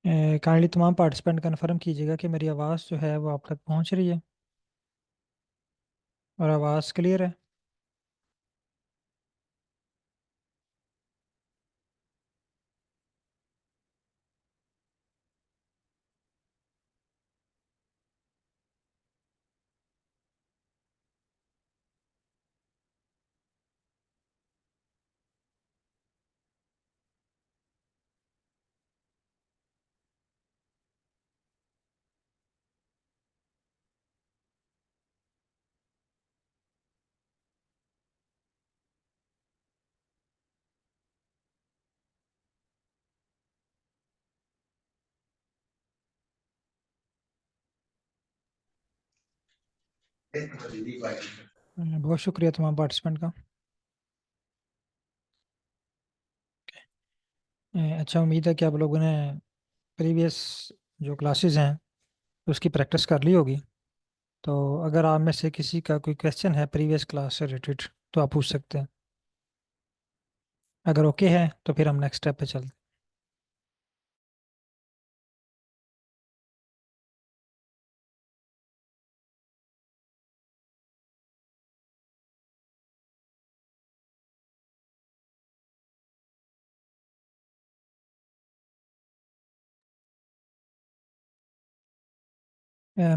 Kindly तमाम participant confirm कीजिएगा कि मेरी आवाज़ जो है वो आप तक पहुंच रही है और आवाज़ क्लियर है। बहुत शुक्रिया तमाम पार्टिसिपेंट का। अच्छा, उम्मीद है कि आप लोगों ने प्रीवियस जो क्लासेस हैं उसकी प्रैक्टिस कर ली होगी। तो अगर आप में से किसी का कोई क्वेश्चन है प्रीवियस क्लास से रिलेटेड तो आप पूछ सकते हैं। अगर ओके है तो फिर हम नेक्स्ट स्टेप पे चलते हैं।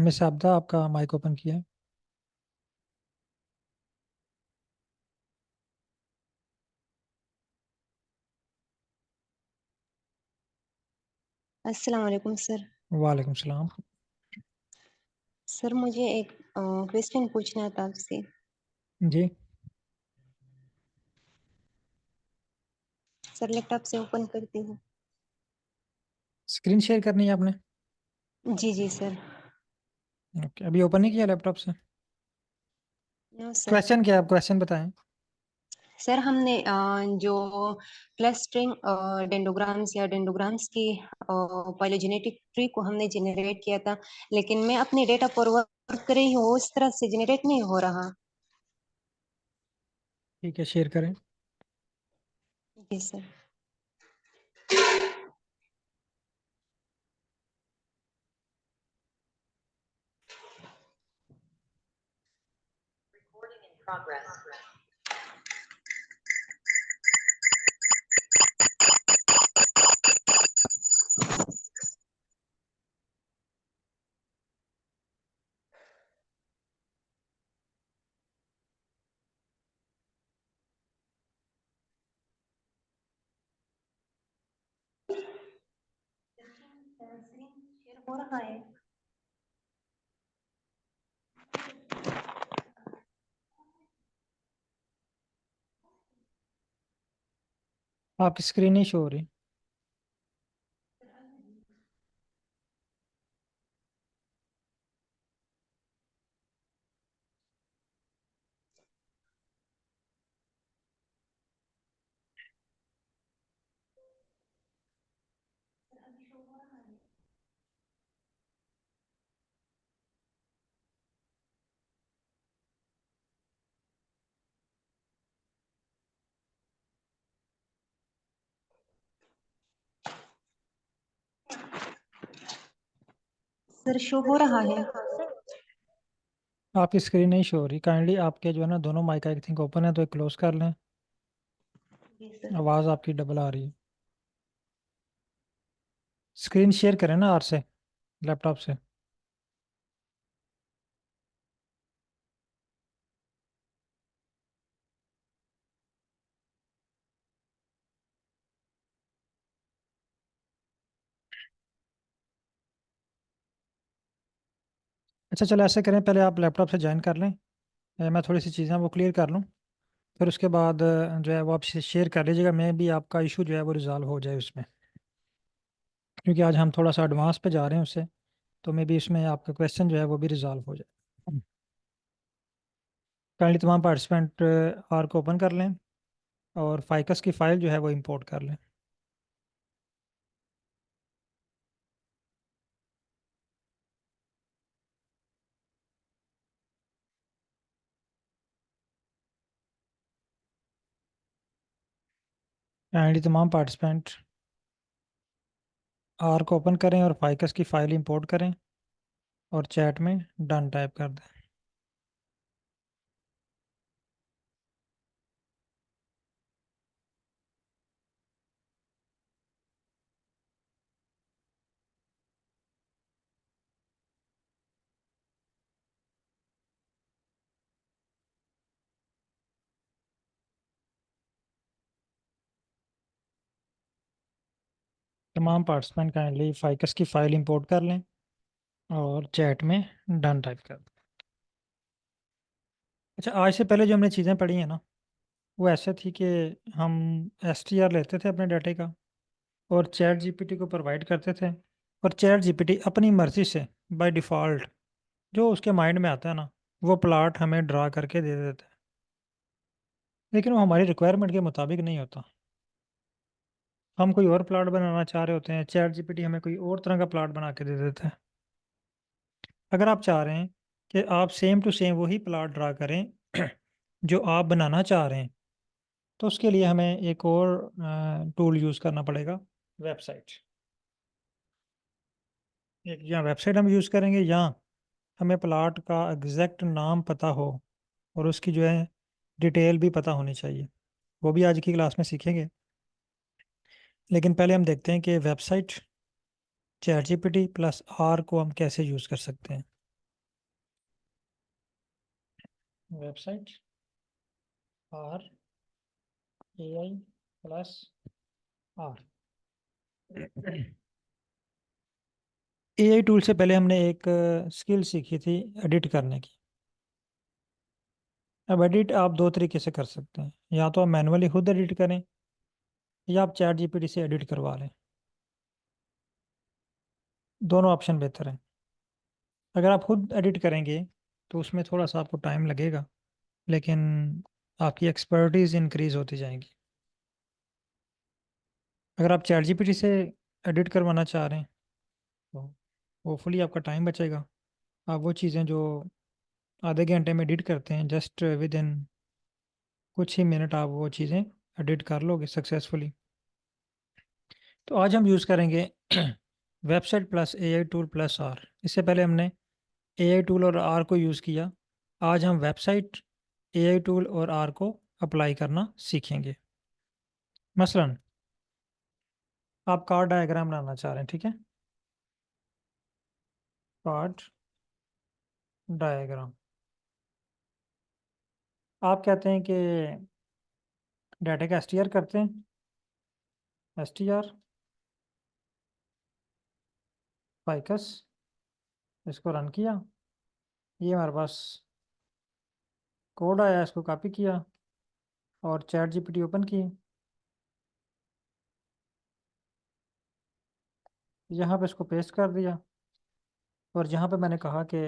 मिस आबदा, आपका माइक ओपन किया है। अस्सलाम वालेकुम सर। वालेकुम सलाम। सर मुझे एक क्वेश्चन पूछना था आपसे। जी। सर लैपटॉप से ओपन करती हूँ। स्क्रीन शेयर करनी है आपने? जी जी सर। ओके, अभी ओपन नहीं किया लैपटॉप से? No sir. क्वेश्चन क्या है, आप क्वेश्चन बताएं। सर हमने जो क्लस्टरिंग डेंडोग्राम्स या डेंडोग्राम्स की फाइलोजेनेटिक ट्री को हमने जनरेट किया था, लेकिन मैं अपने डेटा पर वर्क कर रही हूँ, उस तरह से जनरेट नहीं हो रहा। ठीक है, शेयर करें। जी सर। स्क्रीन शेयर हो रहा है। आपकी स्क्रीन नहीं शो हो रही। सर शो हो रहा है। आपकी स्क्रीन नहीं शो हो रही। काइंडली आपके जो है ना दोनों माइक आई थिंक ओपन है, तो एक क्लोज कर लें। जी सर। आवाज़ आपकी डबल आ रही है। स्क्रीन शेयर करें ना आर से, लैपटॉप से। अच्छा चलो ऐसे करें, पहले आप लैपटॉप से ज्वाइन कर लें। मैं थोड़ी सी चीज़ें वो क्लियर कर लूँ। फिर उसके बाद जो है वो आप शेयर कर लीजिएगा। मैं भी आपका इशू जो है वो रिजॉल्व हो जाए उसमें, क्योंकि आज हम थोड़ा सा एडवांस पे जा रहे हैं उससे। तो मे बी इसमें आपका क्वेश्चन जो है वो भी रिजॉल्व हो जाए। काइंडली तमाम पार्टिसिपेंट आर को ओपन कर लें और फाइकस की फ़ाइल जो है वो इंपोर्ट कर लें। काइंडली तमाम पार्टिसिपेंट आर को ओपन करें और फाइकस की फाइल इंपोर्ट करें और चैट में डन टाइप कर दें। तमाम पार्टिसिपेंट काइंडली फाइकस की फाइल इंपोर्ट कर लें और चैट में डन टाइप कर दें। अच्छा, आज से पहले जो हमने चीज़ें पढ़ी हैं ना, वो ऐसे थी कि हम एसटीआर लेते थे अपने डाटे का और चैट जीपीटी को प्रोवाइड करते थे, और चैट जीपीटी अपनी मर्ज़ी से बाय डिफ़ॉल्ट जो उसके माइंड में आता है ना, वो प्लाट हमें ड्रा करके दे देता है। लेकिन वो हमारी रिक्वायरमेंट के मुताबिक नहीं होता। हम कोई और प्लाट बनाना चाह रहे होते हैं, चैट जीपीटी हमें कोई और तरह का प्लाट बना के दे देता है। अगर आप चाह रहे हैं कि आप सेम टू सेम वही प्लाट ड्रा करें जो आप बनाना चाह रहे हैं, तो उसके लिए हमें एक और टूल यूज़ करना पड़ेगा, वेबसाइट। एक या वेबसाइट हम यूज़ करेंगे, या हमें प्लाट का एग्जैक्ट नाम पता हो और उसकी जो है डिटेल भी पता होनी चाहिए। वो भी आज की क्लास में सीखेंगे। लेकिन पहले हम देखते हैं कि website ChatGPT plus R को हम कैसे यूज़ कर सकते हैं। Website R A I plus R. AI tool से पहले हमने एक स्किल सीखी थी एडिट करने की। अब एडिट आप दो तरीके से कर सकते हैं, या तो आप मैनुअली खुद एडिट करें या आप चैट जीपीटी से एडिट करवा लें। दोनों ऑप्शन बेहतर हैं। अगर आप खुद एडिट करेंगे तो उसमें थोड़ा सा आपको टाइम लगेगा, लेकिन आपकी एक्सपर्टीज इंक्रीज होती जाएगी। अगर आप चैट जीपीटी से एडिट करवाना चाह रहे हैं तो होपफुली आपका टाइम बचेगा। आप वो चीज़ें जो आधे घंटे में एडिट करते हैं, जस्ट विद इन कुछ ही मिनट आप वो चीज़ें एडिट कर लोगे सक्सेसफुली। तो आज हम यूज़ करेंगे website plus AI tool plus R. इससे पहले हमने एआई टूल और आर को यूज़ किया। आज हम वेबसाइट, एआई टूल और आर को अप्लाई करना सीखेंगे। मसलन आप कार्ड डायग्राम बनाना चाह रहे हैं, ठीक है। कार्ड डायग्राम, आप कहते हैं कि डाटा का एसटीआर करते हैं। एसटीआर फाइकस, इसको रन किया, ये हमारे पास कोड आया, इसको कॉपी किया और चैट जीपीटी ओपन की। यहाँ पे इसको पेस्ट कर दिया और यहाँ पे मैंने कहा कि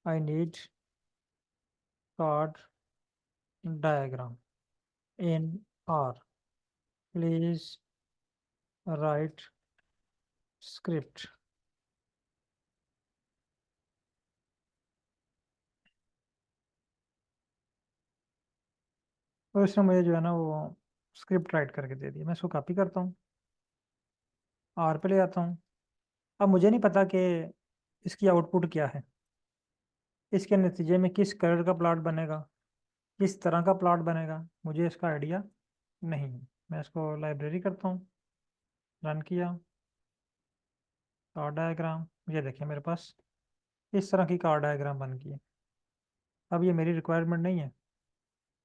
I need card diagram in are, please right script. और इसने मुझे जो है ना वो स्क्रिप्ट राइट करके दे दिया। मैं इसको कॉपी करता हूँ, आर पे ले आता हूँ। अब मुझे नहीं पता कि इसकी आउटपुट क्या है, इसके नतीजे में किस कलर का प्लॉट बनेगा, किस तरह का प्लॉट बनेगा, मुझे इसका आइडिया नहीं है। मैं इसको लाइब्रेरी करता हूँ, रन किया, कार डायग्राम, ये देखिए मेरे पास इस तरह की कार डायग्राम बन गई है। अब ये मेरी रिक्वायरमेंट नहीं है।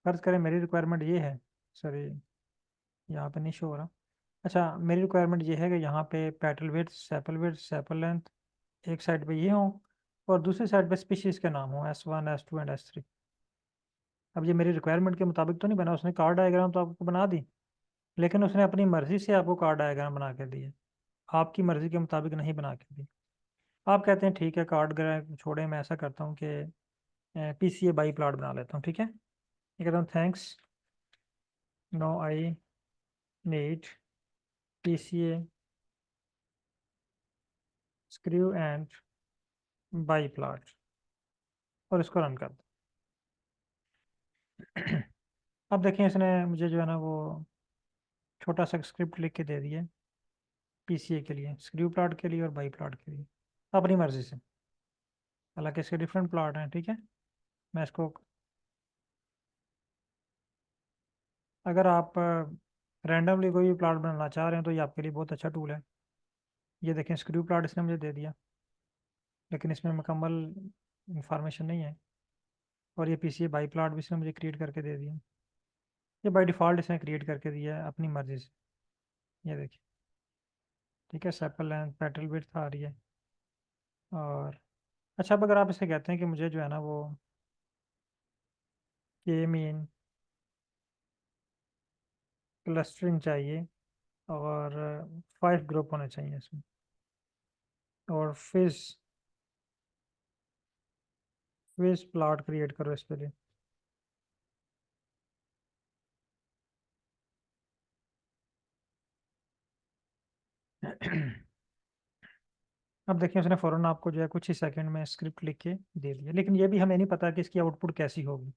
फर्ज करें मेरी रिक्वायरमेंट ये है, सॉरी यहाँ पे नहीं शो हो रहा। अच्छा, मेरी रिक्वायरमेंट ये है कि यहाँ पे पेटल विड्थ सेपल लेंथ एक साइड पे ये हो और दूसरी साइड पे स्पीशीज के नाम हो S1 S2 एंड S3। अब ये मेरी रिक्वायरमेंट के मुताबिक तो नहीं बना, उसने कार डायग्राम तो आपको बना दी, लेकिन उसने अपनी मर्जी से आपको कार डायग्राम बना के दी है, आपकी मर्जी के मुताबिक नहीं बना के दी। आप कहते हैं ठीक है, कार्ड छोड़े, मैं ऐसा करता हूँ कि PCA बाई प्लाट बना लेता हूँ, ठीक है। ये कहता हूँ thanks, no I need PCA scree and biplot, और इसको रन कर दो। अब देखें, इसने मुझे जो है ना वो छोटा सा स्क्रिप्ट लिख के दे दिया। पीसीए के लिए, स्क्रू प्लॉट के लिए और बाई प्लॉट के लिए, अपनी मर्जी से। हालांकि इसके डिफरेंट प्लॉट हैं, ठीक है। मैं इसको, अगर आप रैंडमली कोई भी प्लॉट बनाना चाह रहे हैं तो ये आपके लिए बहुत अच्छा टूल है। ये देखें, स्क्रू प्लॉट इसने मुझे दे दिया, लेकिन इसमें मुकम्मल इंफॉर्मेशन नहीं है। और ये पीसीए बाई प्लॉट भी इसने मुझे क्रिएट करके दे दिया। ये बाई डिफ़ॉल्ट इसने क्रिएट करके दिया है अपनी मर्ज़ी से। ये देखिए, ठीक है, सेपल लेंथ पेटल विड्थ आ रही है। और अच्छा, अब अगर आप इसे कहते हैं कि मुझे जो है ना वो के मीन क्लस्टरिंग चाहिए, और 5 ग्रुप होने चाहिए इसमें, और फिश प्लॉट क्रिएट करो इसके लिए। अब देखिए, उसने फ़ौरन आपको जो है कुछ ही सेकंड में स्क्रिप्ट लिख के दे दिया, लेकिन ये भी हमें नहीं पता कि इसकी आउटपुट कैसी होगी।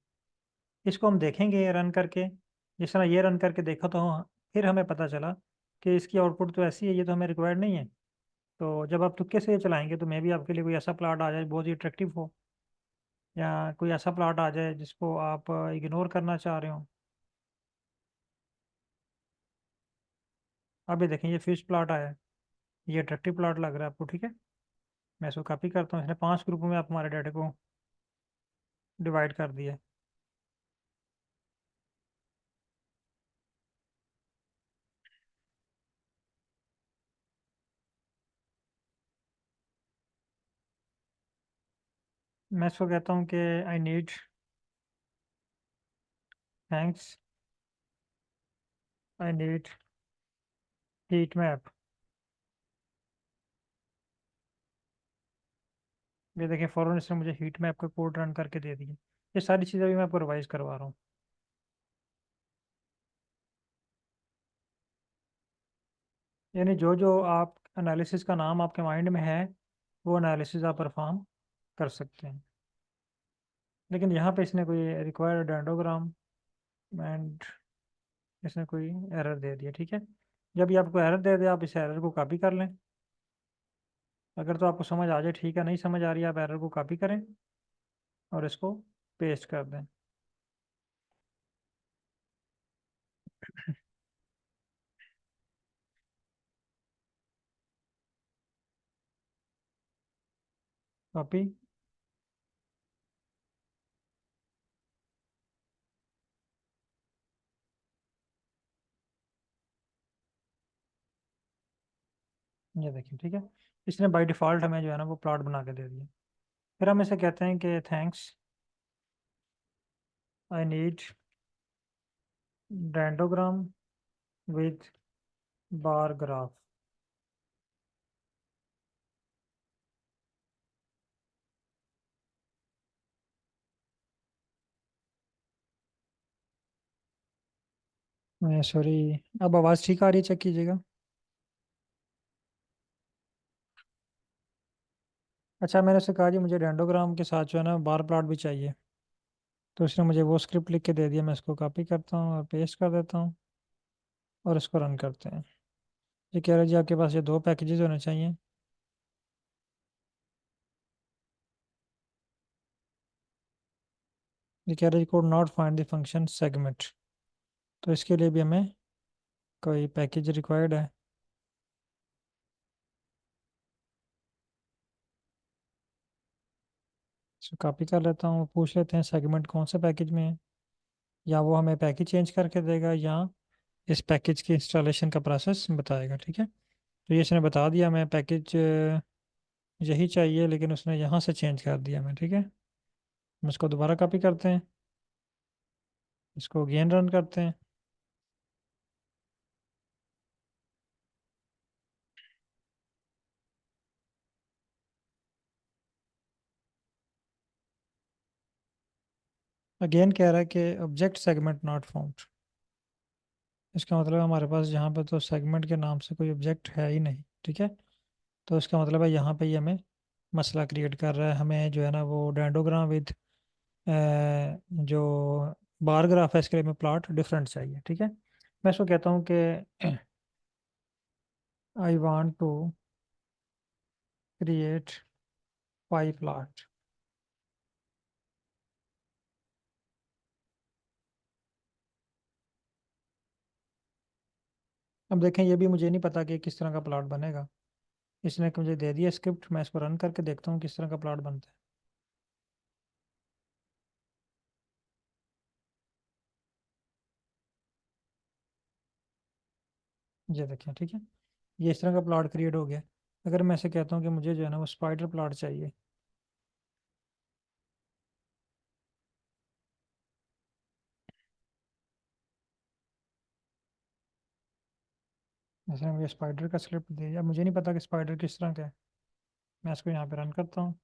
इसको हम देखेंगे रन करके। जिस तरह ये रन करके देखा तो फिर हमें पता चला कि इसकी आउटपुट तो ऐसी है, ये तो हमें रिक्वायर्ड नहीं है। तो जब आप तुक्के से ये चलाएंगे तो मे भी आपके लिए कोई ऐसा प्लॉट आ जाए बहुत ही अट्रैक्टिव हो, या कोई ऐसा प्लॉट आ जाए जिसको आप इग्नोर करना चाह रहे हो। अब ये देखें, ये फिश प्लॉट आया है, ये अट्रैक्टिव प्लॉट लग रहा है आपको, ठीक है। मैं इसको कॉपी करता हूँ, इसने 5 ग्रुपों में आप हमारे डाटा को डिवाइड कर दिया। मैं इसको कहता हूँ कि I need thanks, I need heat map. ये देखिए, फ़ौरन इसने मुझे हीट मैप का कोड रन करके दे दिया। ये सारी चीज़ें भी मैं आपको रिवाइज करवा रहा हूँ। यानी जो जो आप एनालिसिस का नाम आपके माइंड में है, वो एनालिसिस आप परफॉर्म कर सकते हैं। लेकिन यहाँ पे इसने कोई रिक्वायर्ड डेंडोग्राम एंड इसने कोई एरर दे दिया, ठीक है। जब ये आपको एरर दे दे, आप इस एरर को कॉपी कर लें। अगर तो आपको समझ आ जाए, ठीक है, नहीं समझ आ रही है, आप एरर को कॉपी करें और इसको पेस्ट कर दें। कॉपी। ये देखिए, ठीक है, इसने बाय डिफ़ॉल्ट हमें जो है ना वो प्लॉट बना के दे दिया। फिर हम इसे कहते हैं कि thanks, I need dendrogram with bar graph. Sorry, अब आवाज़ ठीक आ रही है, चेक कीजिएगा। अच्छा, मैंने उससे कहा जी मुझे डेंडोग्राम के साथ जो है ना बार प्लॉट भी चाहिए। तो उसने मुझे वो स्क्रिप्ट लिख के दे दिया। मैं इसको कॉपी करता हूँ और पेस्ट कर देता हूँ, और इसको रन करते हैं। ये कह रहा है जी आपके पास ये 2 पैकेजेस होने चाहिए। ये कह रहा है जी could not find the function segment. तो इसके लिए भी हमें कोई पैकेज रिक्वायर्ड है। इसको कॉपी कर लेता हूँ, पूछ लेते हैं सेगमेंट कौन से पैकेज में है, या वो हमें पैकेज चेंज करके देगा, या इस पैकेज की इंस्टॉलेशन का प्रोसेस बताएगा, ठीक है। तो ये इसने बता दिया, मैं पैकेज यही चाहिए, लेकिन उसने यहाँ से चेंज कर दिया मैं, ठीक है। हम इसको दोबारा कॉपी करते हैं, इसको अगेन रन करते हैं। अगेन कह रहा है कि ऑब्जेक्ट सेगमेंट नॉट फाउंड। इसका मतलब हमारे पास यहाँ पे तो सेगमेंट के नाम से कोई ऑब्जेक्ट है ही नहीं, ठीक है। तो इसका मतलब है यहाँ पे ही हमें मसला क्रिएट कर रहा है। हमें जो है ना वो डेंडोग्राम विद जो बार ग्राफ है, इसके लिए हमें प्लॉट डिफरेंट चाहिए, ठीक है। मैं इसको कहता हूँ कि I want to create 5 plot. अब देखें, ये भी मुझे नहीं पता कि किस तरह का प्लॉट बनेगा। इसने मुझे दे दिया स्क्रिप्ट, मैं इसको रन करके देखता हूँ किस तरह का प्लॉट बनता है। ये देखें, ठीक है, ये इस तरह का प्लॉट क्रिएट हो गया। अगर मैं ऐसे कहता हूँ कि मुझे जो है ना वो स्पाइडर प्लॉट चाहिए, जैसे मुझे स्पाइडर का स्क्रिप्ट दे दिया, मुझे नहीं पता कि स्पाइडर किस तरह का है। मैं इसको यहाँ पे रन करता हूँ।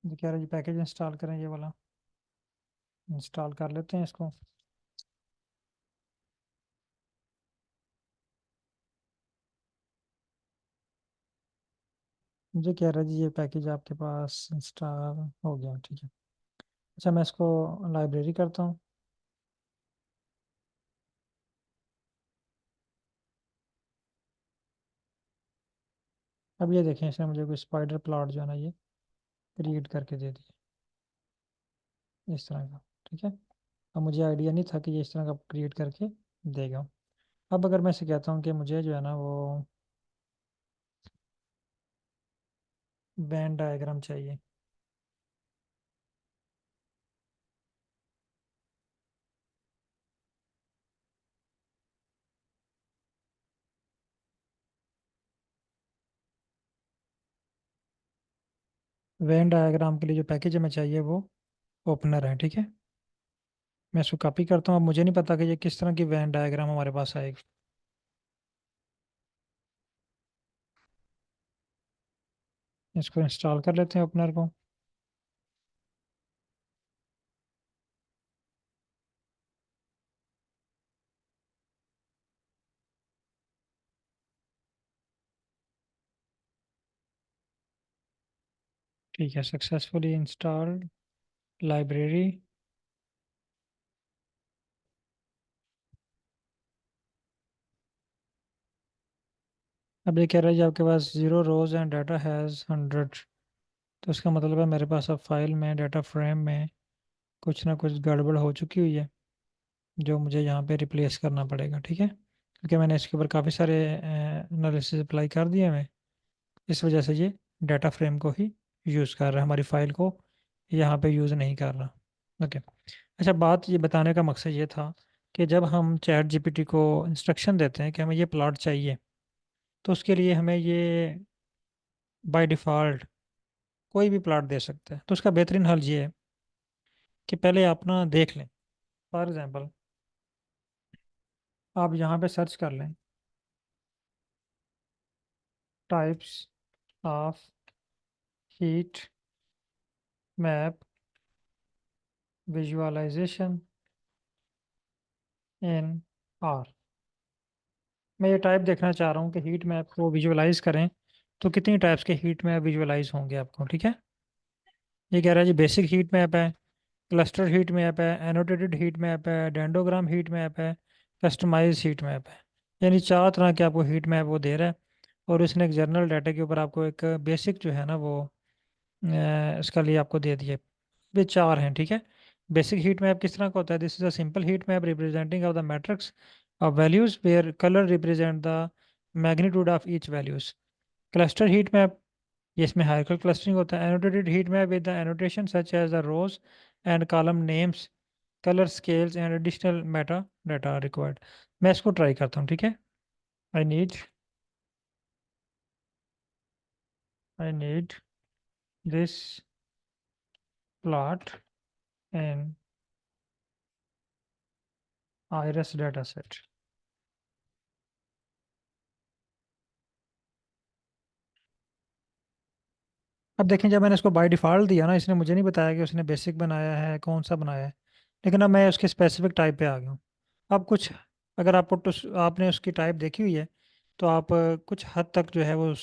ये कह रहा है जी पैकेज इंस्टॉल करें, ये वाला इंस्टॉल कर लेते हैं इसको। मुझे कह रहा है जी ये पैकेज आपके पास इंस्टॉल हो गया, ठीक है। अच्छा, मैं इसको लाइब्रेरी करता हूँ। अब ये देखें, इसने मुझे कोई स्पाइडर प्लॉट जो है ना ये क्रिएट करके दे दिया इस तरह का, ठीक है। अब मुझे आइडिया नहीं था कि ये इस तरह का क्रिएट करके देगा। अब अगर मैं इसे कहता हूँ कि मुझे जो है ना वो वेन डायग्राम चाहिए, वेन डायग्राम के लिए जो पैकेज हमें चाहिए वो ओपनर है, ठीक है। मैं इसको कॉपी करता हूँ। अब मुझे नहीं पता कि ये किस तरह की वेन डायग्राम हमारे पास आएगी। इसको इंस्टॉल कर लेते हैं ओपनर को। ठीक है, सक्सेसफुली इंस्टॉल्ड लाइब्रेरी। अब ये कह रहा है जी आपके पास 0 रोज एंड डाटा हैज़ 100। तो इसका मतलब है मेरे पास अब फाइल में, डाटा फ्रेम में कुछ ना कुछ गड़बड़ हो चुकी हुई है, जो मुझे यहाँ पे रिप्लेस करना पड़ेगा, ठीक है। क्योंकि मैंने इसके ऊपर काफ़ी सारे एनालिसिस अप्लाई कर दिए हैं, इस वजह से ये डाटा फ्रेम को ही यूज़ कर रहा है, हमारी फाइल को यहाँ पे यूज़ नहीं कर रहा। ओके। अच्छा, बात ये बताने का मकसद ये था कि जब हम चैट जीपीटी को इंस्ट्रक्शन देते हैं कि हमें ये प्लॉट चाहिए, तो उसके लिए हमें ये बाय डिफ़ॉल्ट कोई भी प्लॉट दे सकता है। तो उसका बेहतरीन हल ये है कि पहले आप ना देख लें। फॉर एग्ज़ाम्पल, आप यहाँ पे सर्च कर लें types of heat map visualisation in R. मैं ये टाइप देखना चाह रहा हूँ कि हीट मैप को विजुअलाइज करें तो कितनी टाइप्स के हीट मैप विजुअलाइज होंगे आपको, ठीक है। ये कह रहा है जी बेसिक हीट मैप है, क्लस्टर हीट मैप है, एनोटेटेड हीट मैप है, डेंडोग्राम हीट मैप है, कस्टमाइज हीट मैप है। यानी 4 तरह के आपको हीट मैप वो दे रहा है। और उसने एक जर्नल डाटा के ऊपर आपको एक बेसिक जो है ना वो इसका लिए आपको दे दिए। ये 4 हैं, ठीक है। बेसिक हीट मैप किस तरह का होता है? This is a simple heat map representing of the matrix of values where colour represent the magnitude of each values. Cluster heat map, ये इसमें हायरार्किकल क्लस्टरिंग होता है। Annotated heat map with the annotation such as the rows and column names, colour scales and additional meta data required. मैं इसको try करता हूँ, ठीक है। I need I need this plot in iris data set. अब देखें, जब मैंने इसको बाय डिफ़ॉल्ट दिया ना, इसने मुझे नहीं बताया कि उसने बेसिक बनाया है, कौन सा बनाया है। लेकिन अब मैं उसके स्पेसिफिक टाइप पे आ गया हूँ। अब कुछ, अगर आपको आपने उसकी टाइप देखी हुई है तो आप कुछ हद तक जो है वो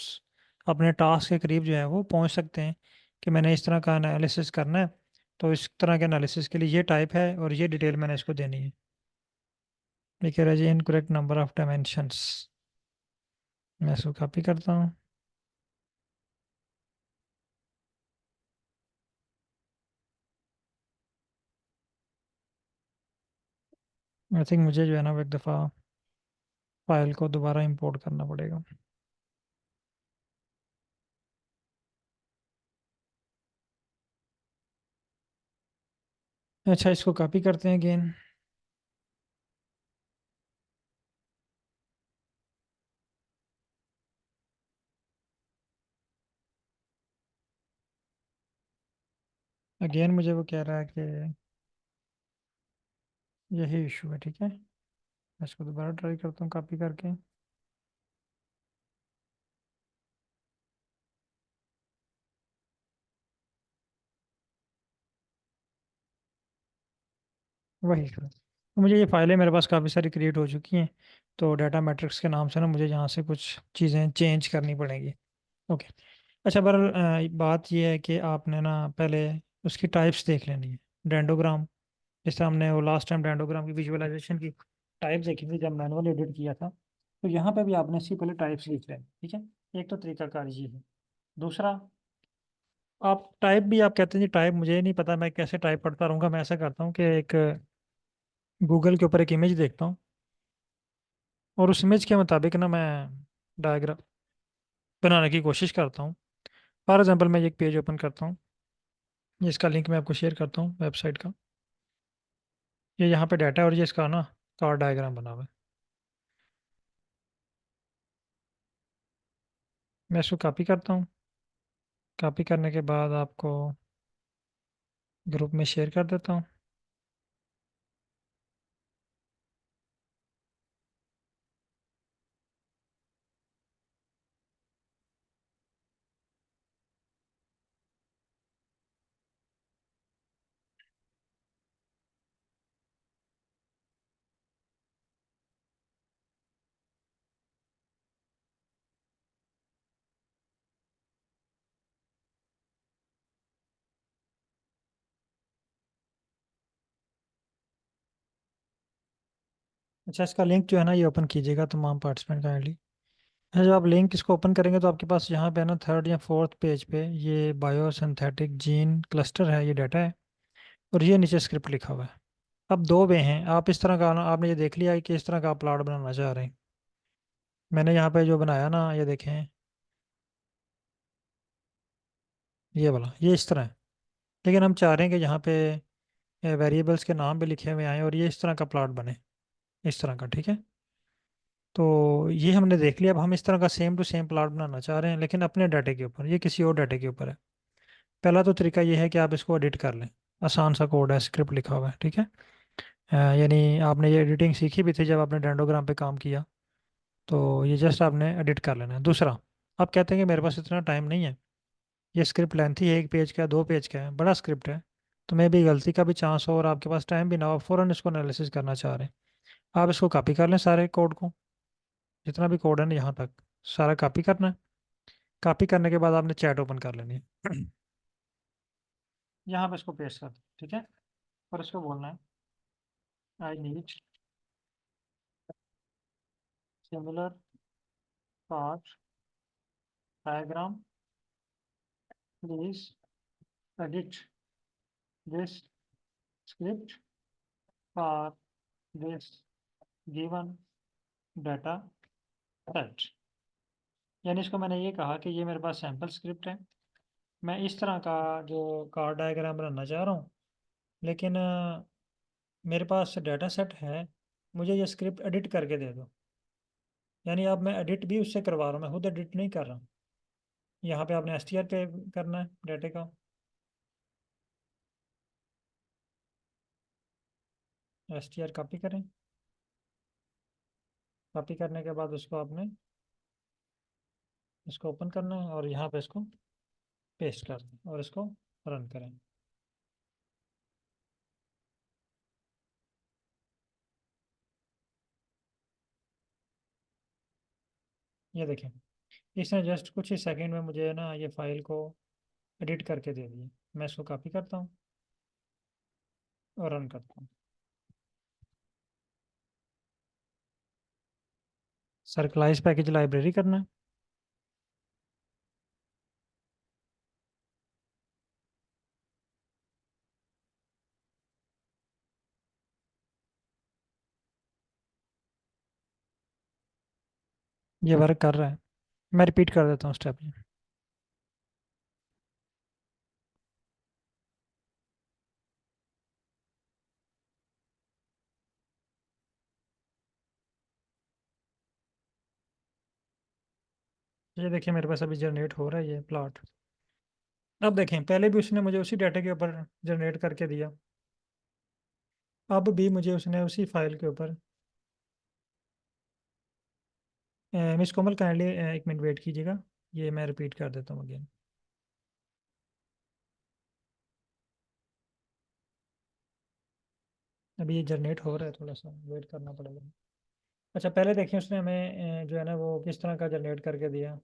अपने टास्क के करीब जो है वो पहुँच सकते हैं कि मैंने इस तरह का एनालिसिस करना है। तो इस तरह के एनालिसिस के लिए ये टाइप है और ये डिटेल मैंने इसको देनी है। ये कह रहा है जी इनकरेक्ट नंबर ऑफ डायमेंशंस। मैं इसको कॉपी करता हूँ। आई थिंक मुझे जो है ना वो एक दफ़ा फाइल को दोबारा इंपोर्ट करना पड़ेगा। अच्छा, इसको कॉपी करते हैं अगेन। अगेन मुझे वो कह रहा है कि यही इशू है, ठीक है। मैं इसको दोबारा ट्राई करता हूँ कॉपी करके। वही सर, तो मुझे ये फाइलें मेरे पास काफ़ी सारी क्रिएट हो चुकी हैं। तो डाटा मैट्रिक्स के नाम से ना मुझे यहाँ से कुछ चीज़ें चेंज करनी पड़ेंगी। ओके। अच्छा, बहरहाल बात ये है कि आपने ना पहले उसकी टाइप्स देख लेनी है। डेंडोग्राम, जैसे हमने वो लास्ट टाइम डेंडोग्राम की विजुअलाइजेशन की टाइप्स देखी थी जब मैनुअल एडिट किया था, तो यहाँ पे भी आपने इसकी पहले टाइप्स लिख लेनी, ठीक है। एक तो तरीकाकार ये है। दूसरा, आप टाइप भी आप कहते हैं जी टाइप मुझे नहीं पता मैं कैसे टाइप पढ़ता रहूँगा। मैं ऐसा करता हूँ कि एक गूगल के ऊपर एक इमेज देखता हूँ और उस इमेज के मुताबिक ना मैं डायग्राम बनाने की कोशिश करता हूँ। फॉर एग्जांपल मैं एक पेज ओपन करता हूँ, जिसका लिंक मैं आपको शेयर करता हूँ वेबसाइट का। ये यहाँ पे डाटा है और ये इसका ना कार्ड डायग्राम बना हुआ है। मैं इसको कॉपी करता हूँ। कॉपी करने के बाद आपको ग्रुप में शेयर कर देता हूँ। अच्छा, इसका लिंक जो है ना ये ओपन कीजिएगा तमाम पार्टिसिपेंट काइंडली। अच्छा, जब आप लिंक इसको ओपन करेंगे तो आपके पास यहाँ पे ना थर्ड या फोर्थ पेज पे ये बायोसिंथेटिक जीन क्लस्टर है, ये डाटा है। और ये नीचे स्क्रिप्ट लिखा हुआ है। अब दो वे हैं, आप इस तरह का ना आपने ये देख लिया है कि इस तरह का आप प्लॉट बनाना चाह रहे हैं। मैंने यहाँ पे जो बनाया ना ये देखें, ये वाला ये इस तरह है। लेकिन हम चाह रहे हैं कि यहाँ पे वेरिएबल्स के नाम भी लिखे हुए आए और ये इस तरह का प्लॉट बने, इस तरह का, ठीक है। तो ये हमने देख लिया। अब हम इस तरह का सेम टू सेम प्लॉट बनाना चाह रहे हैं लेकिन अपने डाटे के ऊपर, ये किसी और डाटे के ऊपर है। पहला तो तरीका ये है कि आप इसको एडिट कर लें। आसान सा कोड है, स्क्रिप्ट लिखा हुआ है, ठीक है। यानी आपने ये एडिटिंग सीखी भी थी जब आपने डेंडोग्राम पे काम किया, तो ये जस्ट आपने एडिट कर लेना है। दूसरा, आप कहते हैं कि मेरे पास इतना टाइम नहीं है, ये स्क्रिप्ट लेंथी है, एक पेज का 2 पेज का है, बड़ा स्क्रिप्ट है, तो मे भी गलती का भी चांस हो और आपके पास टाइम भी ना हो, फ़ौरन इसको एनालिसिस करना चाह रहे हैं। आप इसको कॉपी कर लें सारे कोड को, जितना भी कोड है ना यहाँ तक सारा कॉपी करना है। कॉपी करने के बाद आपने चैट ओपन कर लेनी है। यहाँ पे इसको पेस्ट कर दो, ठीक है। और इसको बोलना है I need similar part diagram, please edit this script for this given data set. यानी इसको मैंने ये कहा कि ये मेरे पास सैम्पल स्क्रिप्ट है, मैं इस तरह का जो कार्ड डायग्राम बनाना चाह रहा हूँ, लेकिन मेरे पास डाटा सेट है, मुझे ये स्क्रिप्ट एडिट करके दे दो। यानी अब मैं एडिट भी उससे करवा रहा हूँ, मैं खुद एडिट नहीं कर रहा हूँ। यहाँ पे आपने एस टी आर पे करना है डाटे का। एस टी आर कॉपी करें। कॉपी करने के बाद उसको आपने इसको ओपन करना है और यहाँ पे इसको पेस्ट कर दें और इसको रन करें। ये देखें, इसने जस्ट कुछ ही सेकंड में मुझे ना ये फाइल को एडिट करके दे दी। मैं इसको कॉपी करता हूँ और रन करता हूँ। सर्कलाइज पैकेज लाइब्रेरी करना है। ये वर्क कर रहा है। मैं रिपीट कर देता हूँ स्टेप। ये देखिए मेरे पास अभी जनरेट हो रहा है ये प्लॉट। अब देखें, पहले भी उसने मुझे उसी डाटा के ऊपर जनरेट करके दिया, अब भी मुझे उसने उसी फाइल के ऊपर। मिस कोमल काइंडली 1 मिनट वेट कीजिएगा, ये मैं रिपीट कर देता हूँ अगेन। अभी ये जनरेट हो रहा है, थोड़ा सा वेट करना पड़ेगा। अच्छा, पहले देखिए उसने हमें जो है ना वो किस तरह का जनरेट करके दिया।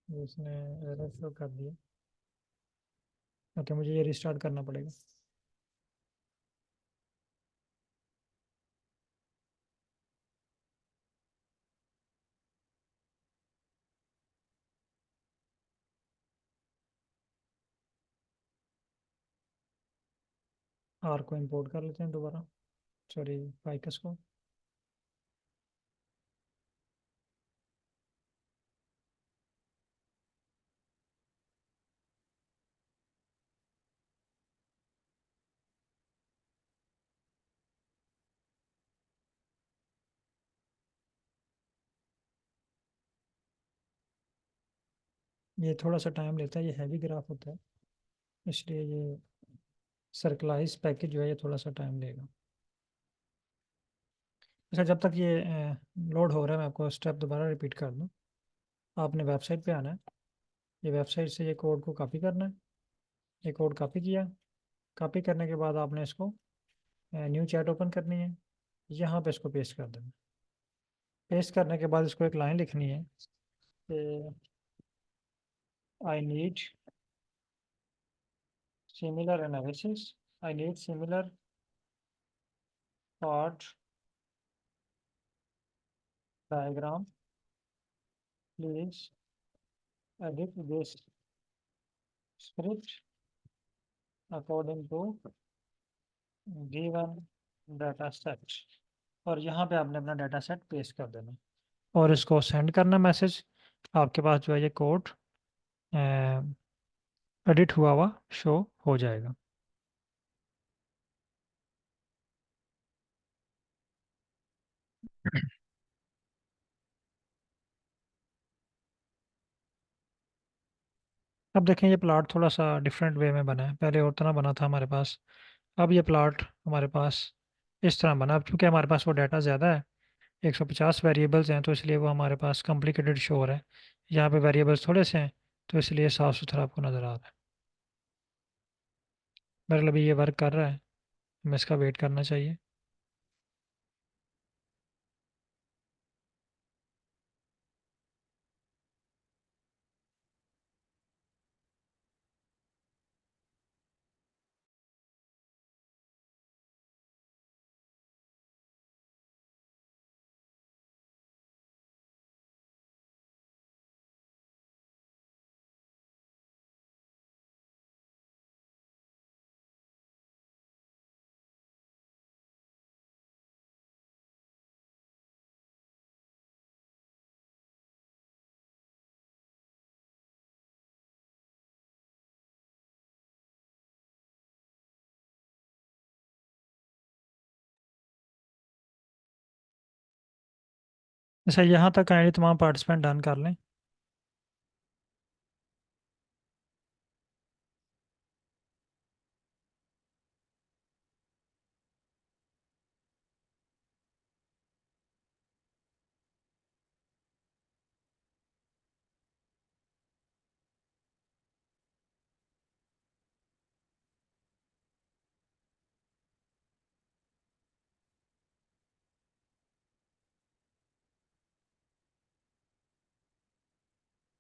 उसने एरर शो कर दिया। अच्छा, मुझे ये रिस्टार्ट करना पड़ेगा। आर को इंपोर्ट कर लेते हैं दोबारा, सॉरी, फाइकस को। ये थोड़ा सा टाइम लेता है, ये हैवी ग्राफ होता है, इसलिए ये सर्कलाइज पैकेज जो है ये थोड़ा सा टाइम लेगा। अच्छा, जब तक ये लोड हो रहा है मैं आपको स्टेप दोबारा रिपीट कर दूँ। आपने वेबसाइट पे आना है, ये वेबसाइट से ये कोड को कॉपी करना है। ये कोड कॉपी किया, कॉपी करने के बाद आपने इसको न्यू चैट ओपन करनी है, यहाँ पे इसको पेस्ट कर देना। पेस्ट करने के बाद इसको एक लाइन लिखनी है कि I need similar analysis, I need similar plot diagram, please edit this script according to given data set. और यहाँ पे आपने अपना डाटा सेट पेस्ट कर देना और इसको सेंड करना मैसेज। आपके पास जो है ये कोड एडिट हुआ हुआ शो हो जाएगा। अब देखें ये प्लॉट थोड़ा सा डिफरेंट वे में बना है, पहले और तरह बना था हमारे पास। अब ये प्लॉट हमारे पास इस तरह बना, अब क्योंकि हमारे पास वो डाटा ज़्यादा है, 150 वेरिएबल्स हैं, तो इसलिए वो हमारे पास कॉम्प्लिकेटेड शो हो रहा है। यहाँ पे वेरिएबल्स थोड़े से हैं, तो इसलिए साफ़ सुथरा आपको नज़र आ रहा है। बहरहाल अभी ये वर्क कर रहा है, हमें इसका वेट करना चाहिए। अच्छा, यहाँ तक काइंडली तमाम पार्टिसिपेंट डन कर लें।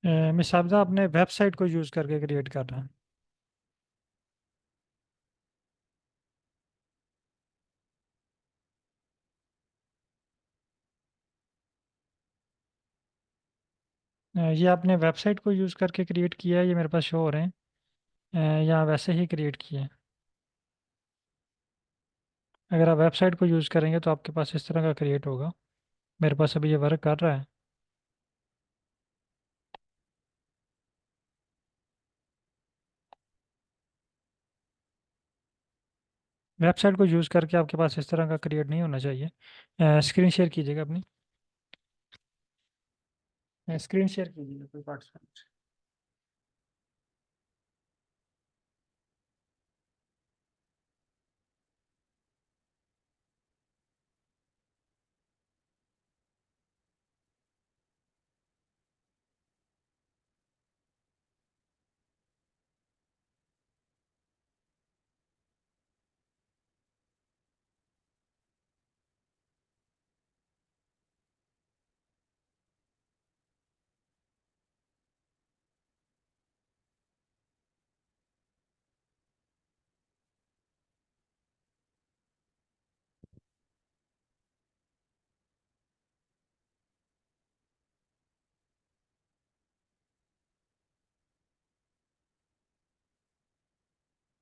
मिस साबिदा अपने वेबसाइट को यूज़ करके क्रिएट कर रहे हैं। ये आपने वेबसाइट को यूज़ करके क्रिएट किया है, ये मेरे पास शो हो रहे हैं। या वैसे ही क्रिएट किया है? अगर आप वेबसाइट को यूज़ करेंगे तो आपके पास इस तरह का क्रिएट होगा। मेरे पास अभी ये वर्क कर रहा है। वेबसाइट को यूज़ करके आपके पास इस तरह का क्रिएट नहीं होना चाहिए। स्क्रीन शेयर कीजिएगा अपनी। स्क्रीन शेयर कीजिएगा कोई पार्टिसिपेंट।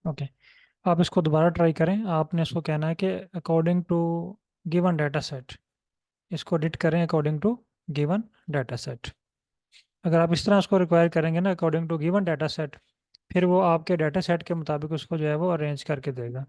ओके, आप इसको दोबारा ट्राई करें। आपने इसको कहना है कि according to given data set, इसको एडिट करें according to given data set. अगर आप इस तरह उसको रिक्वायर करेंगे ना, according to given data set, फिर वो आपके डाटा सेट के मुताबिक उसको जो है वो अरेंज करके देगा।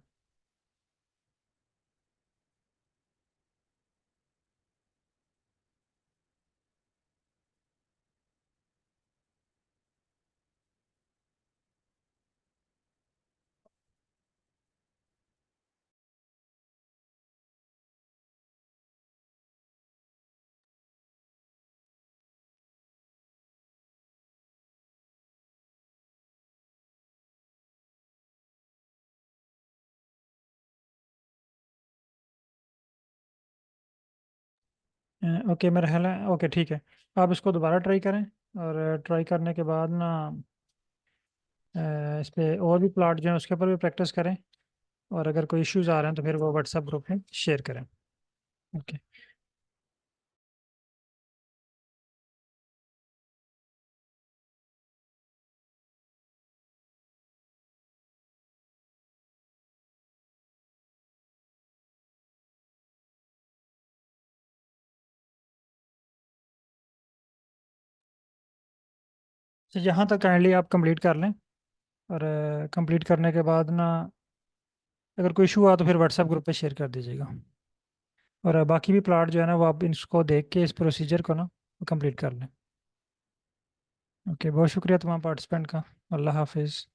ओके, मेरा ख्याल है ओके, ठीक है। आप इसको दोबारा ट्राई करें, और ट्राई करने के बाद ना इस पे और भी प्लाट जो है उसके ऊपर भी प्रैक्टिस करें। और अगर कोई इश्यूज आ रहे हैं तो फिर वो व्हाट्सएप ग्रुप में शेयर करें। ओके। तो यहाँ तक काइंडली आप कंप्लीट कर लें। और कंप्लीट करने के बाद ना अगर कोई इशू आ तो फिर व्हाट्सएप ग्रुप पे शेयर कर दीजिएगा। और बाकी भी प्लाट जो है ना वो आप इसको देख के इस प्रोसीजर को ना कंप्लीट कर लें। ओके, बहुत शुक्रिया तमाम पार्टिसिपेंट का। अल्लाह हाफिज़।